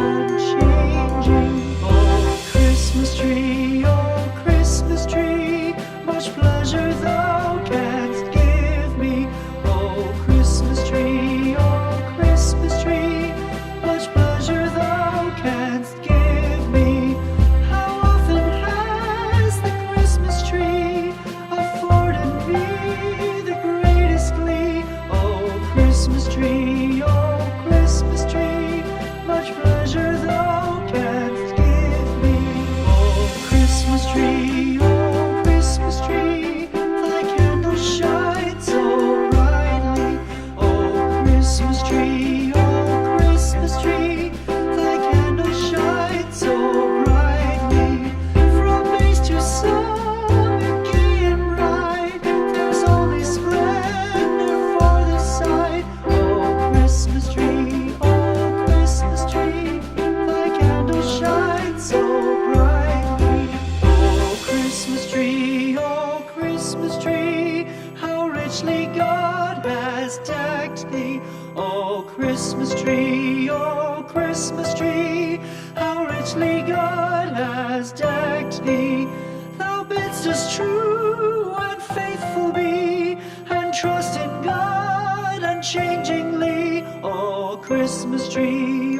unchanging. Oh, Christmas tree, much pleasure thou canst give me. Oh, Christmas tree, much pleasure thou canst give me. How often has the Christmas tree afforded me the greatest glee? Oh, Christmas tree, much pleasure thou canst give me. Oh, Christmas tree, thy candles shine so brightly. Oh, Christmas tree, thy candles shine so brightly. From base to summit, gay and bright, there's only splendor for the sight. Oh, Christmas tree, thy candles shine so brightly. Oh, Christmas tree, how richly God has decked thee. Oh, Christmas tree, how richly God has decked thee. Thou bidst us true and faithful be, and trust in God unchangingly. Oh, Christmas tree,